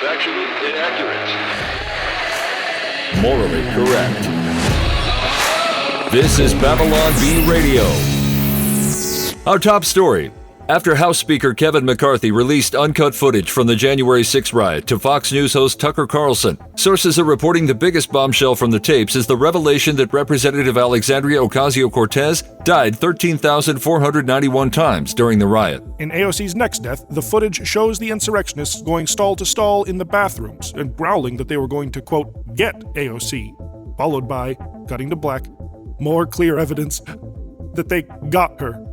Factually inaccurate. Morally correct. This is Babylon Bee Radio. Our top story. After House Speaker Kevin McCarthy released uncut footage from the January 6 riot to Fox News host Tucker Carlson, sources are reporting the biggest bombshell from the tapes is the revelation that Representative Alexandria Ocasio-Cortez died 13,491 times during the riot. In AOC's next death, the footage shows the insurrectionists going stall to stall in the bathrooms and growling that they were going to, quote, get AOC, followed by, cutting to black, more clear evidence that they got her.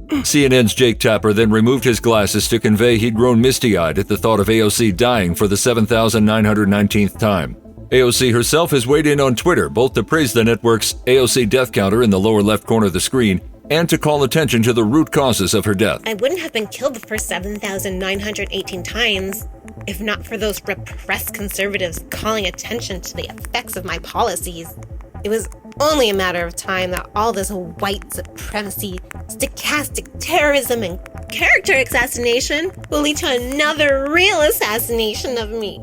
CNN's Jake Tapper then removed his glasses to convey he'd grown misty-eyed at the thought of AOC dying for the 7,919th time. AOC herself has weighed in on Twitter, both to praise the network's AOC death counter in the lower left corner of the screen and to call attention to the root causes of her death. I wouldn't have been killed the first 7,918 times if not for those repressed conservatives calling attention to the effects of my policies. It was only a matter of time that all this white supremacy, stochastic terrorism, and character assassination will lead to another real assassination of me.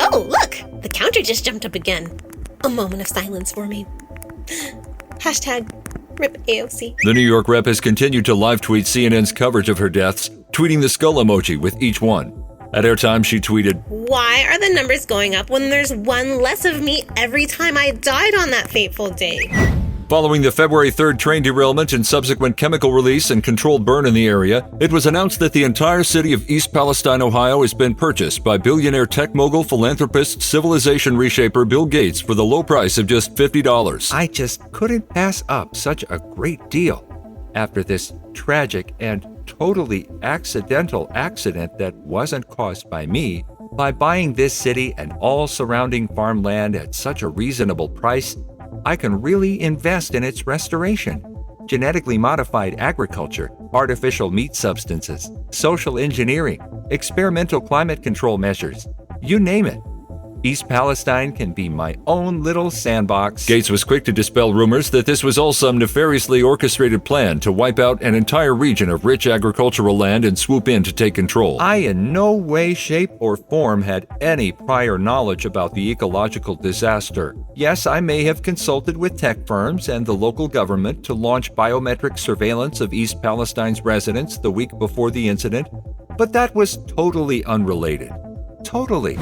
Oh, look! The counter just jumped up again. A moment of silence for me. Hashtag RIP AOC. The New York rep has continued to live tweet CNN's coverage of her deaths, tweeting the skull emoji with each one. At airtime, she tweeted, "Why are the numbers going up when there's one less of me every time I died on that fateful day?" Following the February 3rd train derailment and subsequent chemical release and controlled burn in the area, it was announced that the entire city of East Palestine, Ohio has been purchased by billionaire tech mogul, philanthropist, civilization reshaper Bill Gates for the low price of just $50. I just couldn't pass up such a great deal after this tragic and totally accidental accident that wasn't caused by me. By buying this city and all surrounding farmland at such a reasonable price, I can really invest in its restoration. Genetically modified agriculture, artificial meat substances, social engineering, experimental climate control measures, you name it. East Palestine can be my own little sandbox. Gates was quick to dispel rumors that this was all some nefariously orchestrated plan to wipe out an entire region of rich agricultural land and swoop in to take control. I in no way, shape, or form had any prior knowledge about the ecological disaster. Yes, I may have consulted with tech firms and the local government to launch biometric surveillance of East Palestine's residents the week before the incident, but that was totally unrelated. Totally.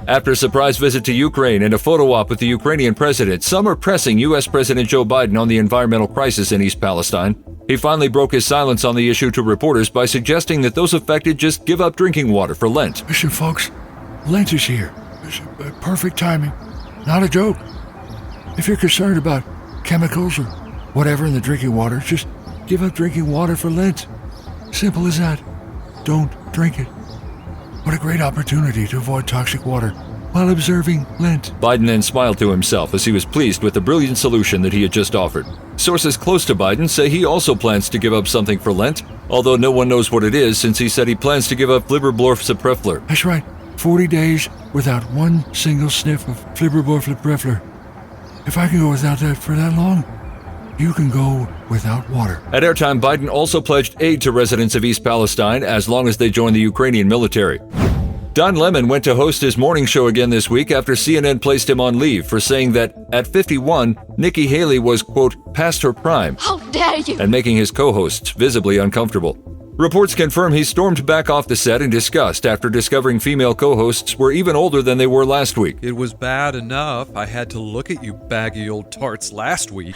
After a surprise visit to Ukraine and a photo op with the Ukrainian president, some are pressing U.S. President Joe Biden on the environmental crisis in East Palestine. He finally broke his silence on the issue to reporters by suggesting that those affected just give up drinking water for Lent. Listen, folks, Lent is here. It's perfect timing. Not a joke. If you're concerned about chemicals or whatever in the drinking water, just give up drinking water for Lent. Simple as that. Don't drink it. What a great opportunity to avoid toxic water while observing Lent. Biden then smiled to himself as he was pleased with the brilliant solution that he had just offered. Sources close to Biden say he also plans to give up something for Lent, although no one knows what it is since he said he plans to give up flibberblorfsaprefler. That's right, 40 days without one single sniff of flibberblorfsaprefler. If I can go without that for that long, you can go without water. At airtime, Biden also pledged aid to residents of East Palestine as long as they join the Ukrainian military. Don Lemon went to host his morning show again this week after CNN placed him on leave for saying that at 51, Nikki Haley was, quote, past her prime. How dare you! And making his co-hosts visibly uncomfortable. Reports confirm he stormed back off the set in disgust after discovering female co-hosts were even older than they were last week. It was bad enough I had to look at you baggy old tarts last week,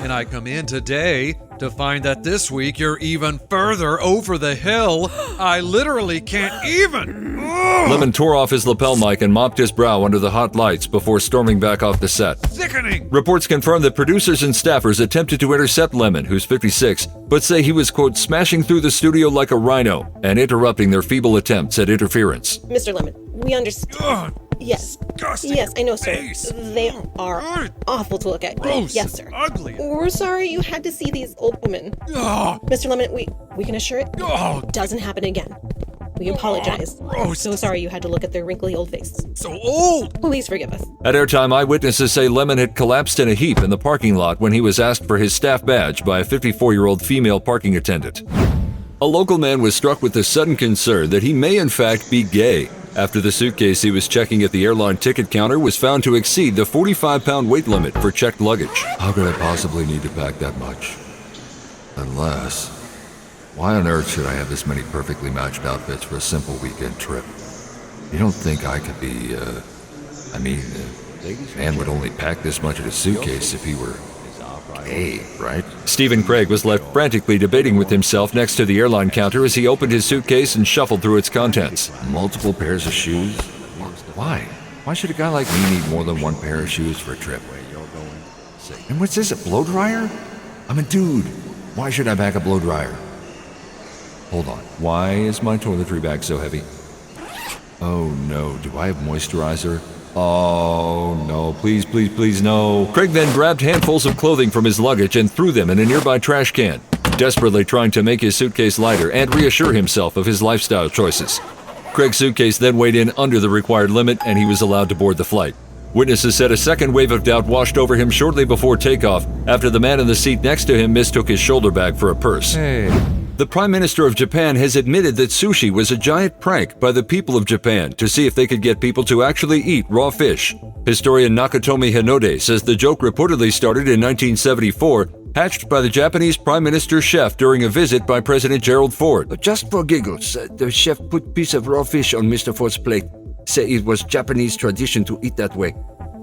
and I come in today to find that this week you're even further over the hill. I literally can't even. Lemon tore off his lapel mic and mopped his brow under the hot lights before storming back off the set. Sickening! Reports confirm that producers and staffers attempted to intercept Lemon, who's 56, but say he was, quote, smashing through the studio like a rhino and interrupting their feeble attempts at interference. Mr. Lemon, we understand. Yes. Disgusting. Yes, I know, sir. Face. They are God. awful to look at. Gross. Yes, sir. Ugly. We're sorry you had to see these old women. Oh, Mr. Lemon, we can assure it Oh. doesn't happen again. We apologize. gross. So sorry you had to look at their wrinkly old faces. so old. Please forgive us. At airtime, eyewitnesses say Lemon had collapsed in a heap in the parking lot when he was asked for his staff badge by a 54-year-old female parking attendant. A local man was struck with the sudden concern that he may in fact be gay after the suitcase he was checking at the airline ticket counter was found to exceed the 45-pound weight limit for checked luggage. How could I possibly need to pack that much? Unless, why on earth should I have this many perfectly matched outfits for a simple weekend trip? You don't think I could be, man would only pack this much in a suitcase if he were gay, right? Stephen Craig was left frantically debating with himself next to the airline counter as he opened his suitcase and shuffled through its contents. Multiple pairs of shoes? Why? Why should a guy like me need more than one pair of shoes for a trip? And what's this, a blow dryer? Dude, why should I pack a blow dryer? Hold on, Why is my toiletry bag so heavy? oh no, do I have moisturizer? Oh, no, please, please, please, no. Craig then grabbed handfuls of clothing from his luggage and threw them in a nearby trash can, desperately trying to make his suitcase lighter and reassure himself of his lifestyle choices. Craig's suitcase then weighed in under the required limit and he was allowed to board the flight. Witnesses said a second wave of doubt washed over him shortly before takeoff after the man in the seat next to him mistook his shoulder bag for a purse. The Prime Minister of Japan has admitted that sushi was a giant prank by the people of Japan to see if they could get people to actually eat raw fish. Historian Nakatomi Hinode says the joke reportedly started in 1974, hatched by the Japanese Prime Minister's chef during a visit by President Gerald Ford. Just for giggles, the chef put piece of raw fish on Mr. Ford's plate. Say it was Japanese tradition to eat that way.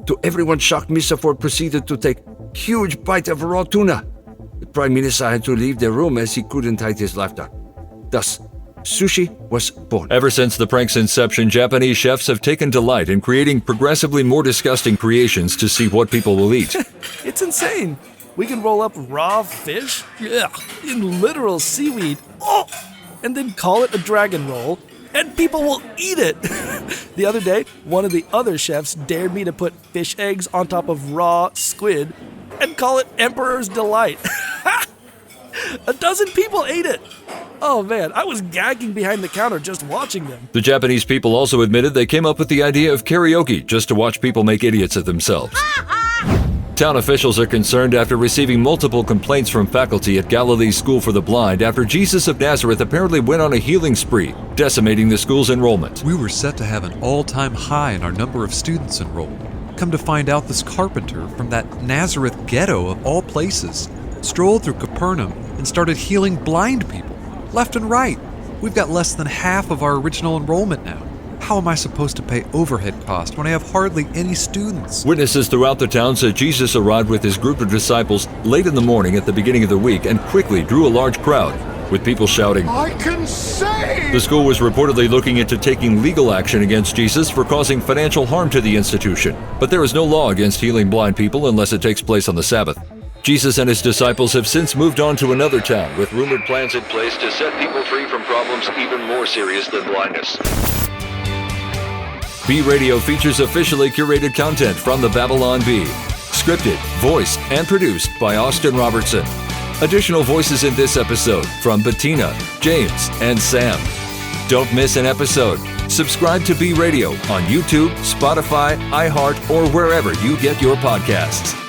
To everyone's shock, Mr. Ford proceeded to take huge bite of raw tuna. The Prime Minister had to leave the room as he couldn't hide his laughter. Thus, sushi was born. Ever since the prank's inception, Japanese chefs have taken delight in creating progressively more disgusting creations to see what people will eat. It's insane. We can roll up raw fish, in literal seaweed, and then call it a dragon roll, and people will eat it. The other day, one of the other chefs dared me to put fish eggs on top of raw squid and call it Emperor's Delight. 12 people ate it. Oh man, I was gagging behind the counter just watching them. The Japanese people also admitted they came up with the idea of karaoke just to watch people make idiots of themselves. Town officials are concerned after receiving multiple complaints from faculty at Galilee School for the Blind after Jesus of Nazareth apparently went on a healing spree, decimating the school's enrollment. We were set to have an all-time high in our number of students enrolled. Come to find out, this carpenter from that Nazareth ghetto of all places strolled through Capernaum and started healing blind people, left and right. We've got less than half of our original enrollment now. How am I supposed to pay overhead costs when I have hardly any students? Witnesses throughout the town said Jesus arrived with his group of disciples late in the morning at the beginning of the week and quickly drew a large crowd, with people shouting, I can save! The school was reportedly looking into taking legal action against Jesus for causing financial harm to the institution, but there is no law against healing blind people unless it takes place on the Sabbath. Jesus and his disciples have since moved on to another town with rumored plans in place to set people free from problems even more serious than blindness. B Radio features officially curated content from the Babylon Bee. Scripted, voiced, and produced by Austin Robertson. Additional voices in this episode from Bettina, James, and Sam. Don't miss an episode. Subscribe to B Radio on YouTube, Spotify, iHeart, or wherever you get your podcasts.